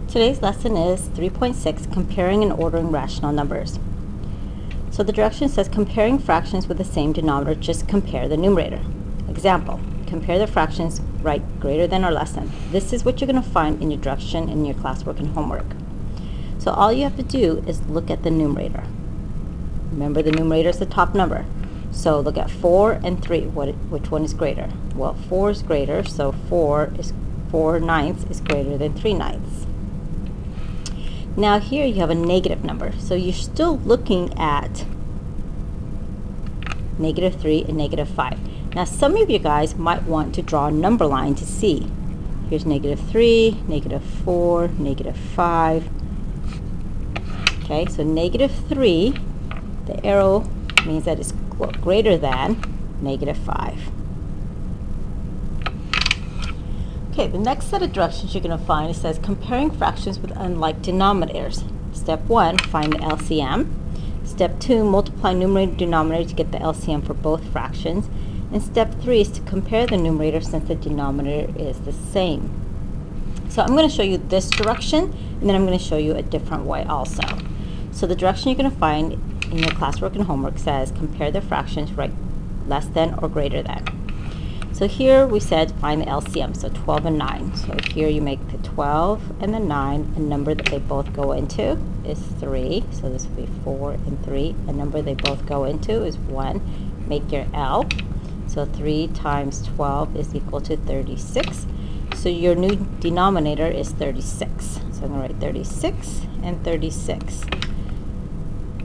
Today's lesson is 3.6, comparing and ordering rational numbers. So the direction says comparing fractions with the same denominator, just compare the numerator. Example, compare the fractions, write greater than or less than. This is what you're going to find in your direction in your classwork and homework. So all you have to do is look at the numerator. Remember, the numerator is the top number. So look at 4 and 3. Which one is greater? Well, 4 is greater, so 4 ninths is greater than 3 ninths. Now here you have a negative number, so you're still looking at -3 and -5. Now some of you guys might want to draw a number line to see. Here's -3, -4, -5. Okay, so -3, the arrow means that it's greater than -5. Okay, the next set of directions you're going to find, it says comparing fractions with unlike denominators. Step 1, find the LCM. Step 2, multiply numerator and denominator to get the LCM for both fractions. And step 3 is to compare the numerator since the denominator is the same. So I'm going to show you this direction, and then I'm going to show you a different way also. So the direction you're going to find in your classwork and homework says compare the fractions, write less than or greater than. So here we said find the LCM, so 12 and 9. So here you make the 12 and the 9, a number that they both go into is 3. So this will be 4 and 3. A number they both go into is 1. Make your L. So 3 times 12 is equal to 36. So your new denominator is 36. So I'm going to write 36 and 36.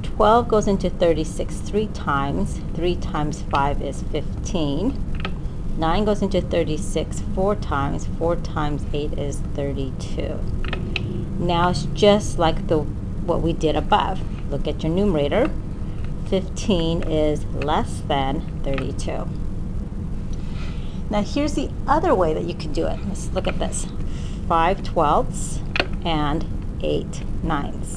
12 goes into 36 3 times. 3 times 5 is 15. 9 goes into 36 4 times. 4 times 8 is 32. Now it's just like what we did above. Look at your numerator. 15 is less than 32. Now here's the other way that you can do it. Let's look at this. 5 twelfths and 8 ninths.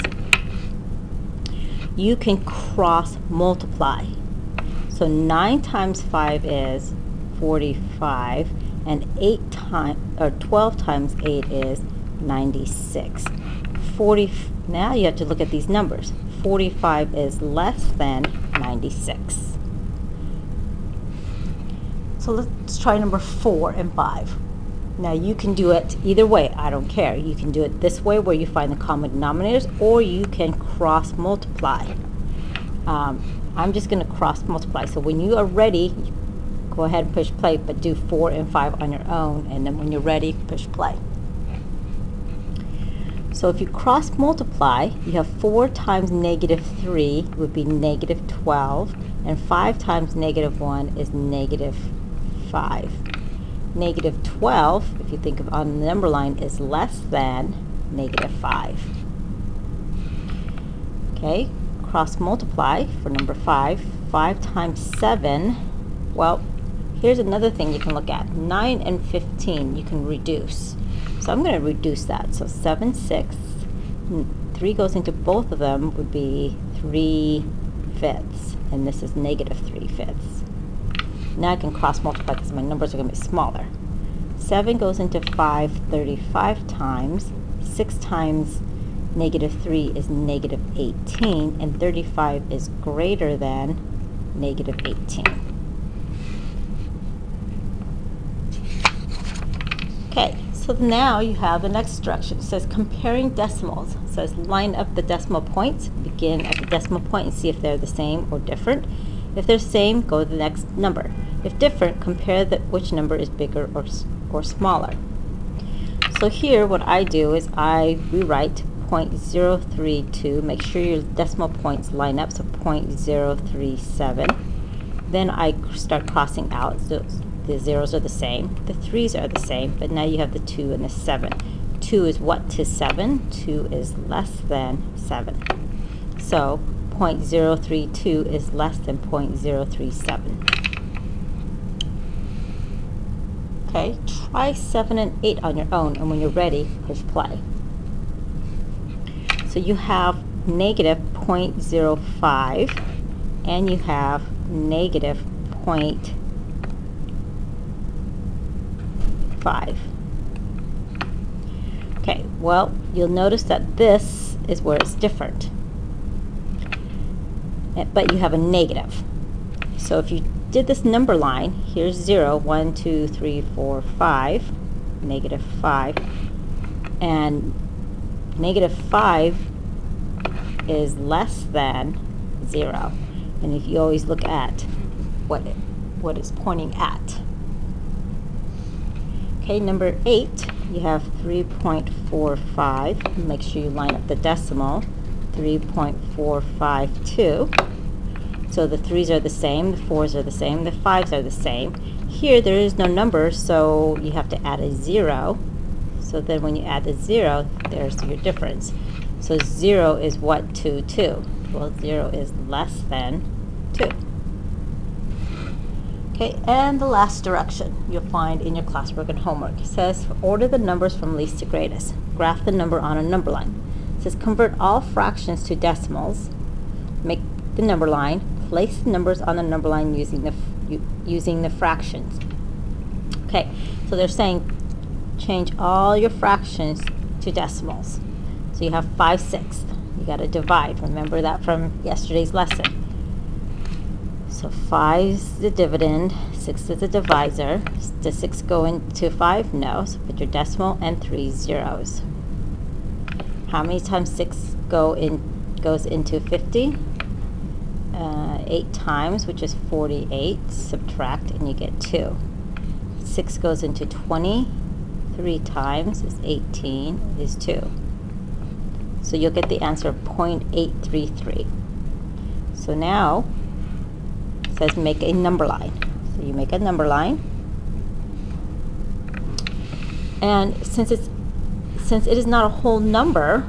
You can cross multiply. So 9 times 5 is 45, and 12 times 8 is 96. Now you have to look at these numbers. 45 is less than 96. So let's try number 4 and 5. Now you can do it either way, I don't care. You can do it this way where you find the common denominators, or you can cross multiply. I'm just going to cross multiply. So when you are ready, go ahead and push play, but do 4 and 5 on your own, and then when you're ready, push play. So if you cross multiply, you have 4 times -3 would be -12, and 5 times -1 is -5. -12, if you think of on the number line, is less than -5. Okay, cross multiply for number 5. 5 times 7, well, here's another thing you can look at. 9 and 15 you can reduce. So I'm going to reduce that. So 7 6, 3 goes into both of them would be 3/5, and this is -3/5. Now I can cross multiply because my numbers are going to be smaller. 7 goes into 5 35 times. 6 times -3 is -18, and 35 is greater than -18. Okay, so now you have the next direction. It says comparing decimals. It says line up the decimal points. Begin at the decimal point and see if they're the same or different. If they're same, go to the next number. If different, compare which number is bigger or smaller. So here what I do is I rewrite 0.032. Make sure your decimal points line up, so 0.037. Then I start crossing out. So the zeros are the same, the 3's are the same, but now you have the 2 and the 7. 2 is what to 7? 2 is less than 7. So 0.032 is less than 0.037. Okay, try 7 and 8 on your own, and when you're ready, push play. So you have -0.05, and you have -0.5. Okay, Well, you'll notice that this is where it's different. But you have a negative. So if you did this number line, here's 0, 1, 2, 3, 4, 5, negative 5, and negative 5 is less than 0. And if you always look at what it's pointing at. Okay, number 8, you have 3.45. Make sure you line up the decimal. 3.452. So the 3's are the same, the 4's are the same, the 5's are the same. Here there is no number, so you have to add a 0. So then when you add the 0, there's your difference. So 0 is what to 2? Well, 0 is less than 2. Okay, and the last direction you'll find in your classwork and homework. It says, order the numbers from least to greatest. Graph the number on a number line. It says, convert all fractions to decimals. Make the number line. Place the numbers on the number line using the fractions. Okay, so they're saying change all your fractions to decimals. So you have 5/6. You got to divide. Remember that from yesterday's lesson. So 5 is the dividend, 6 is the divisor. Does 6 go into 5? No. So put your decimal and 3 zeros. How many times 6 goes into 50? 8 times, which is 48. Subtract and you get 2. 6 goes into 20. 3 times is 18, is 2. So you'll get the answer of 0.833. So now it says make a number line. So you make a number line. And since it is not a whole number,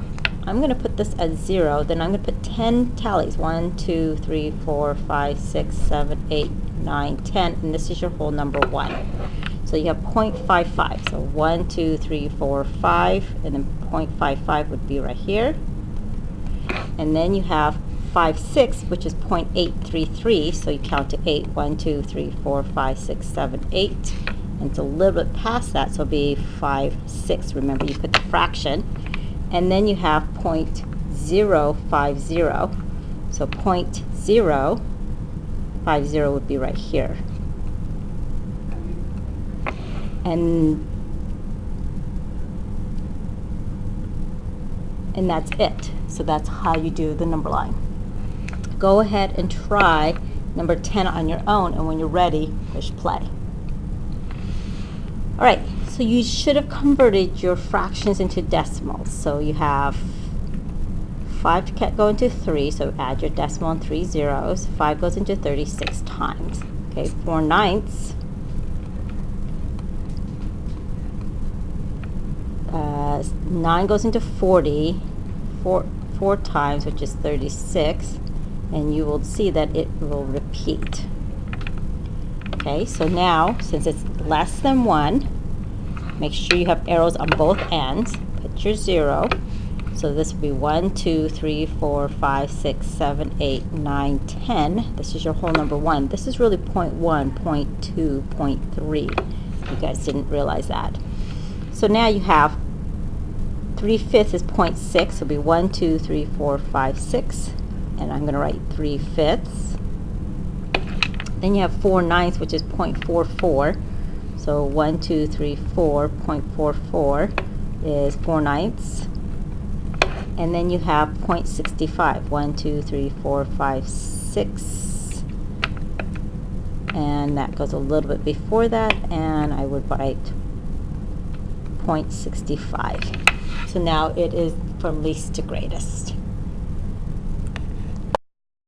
I'm going to put this at 0. Then I'm going to put 10 tallies. 1, 2, 3, 4, 5, 6, 7, 8, 9, 10. And this is your whole number 1. So you have 0.55. So 1, 2, 3, 4, 5. And then 0.55 would be right here. And then you have 5/6, which is 0.833. So you count to 8. 1, 2, 3, 4, 5, 6, 7, 8. And it's a little bit past that, so it'll be 5/6. Remember, you put the fraction. And then you have 0.050. So 0.050 would be right here. And that's it. So that's how you do the number line. Go ahead and try number 10 on your own, and when you're ready, push play. All right, so you should have converted your fractions into decimals. So you have 5 can't go into 3, so add your decimal and 3 zeros. 5 goes into 36 times. Okay, 4/9. 9 goes into 40, 4 times, which is 36, and you will see that it will repeat. Okay, so now, since it's less than 1, make sure you have arrows on both ends. Put your 0. So this will be 1, 2, 3, 4, 5, 6, 7, 8, 9, 10. This is your whole number 1. This is really 0.1, 0.2, 0.3. You guys didn't realize that. So now you have 3/5 is 0.6. So it'll be 1, 2, 3, 4, 5, 6. And I'm going to write 3/5. Then you have 4/9, which is 0.44. So 1, 2, 3, 4, 0.44 is 4/9. And then you have 0.65. 1, 2, 3, 4, 5, 6. And that goes a little bit before that, and I would write 0.65. So now it is from least to greatest.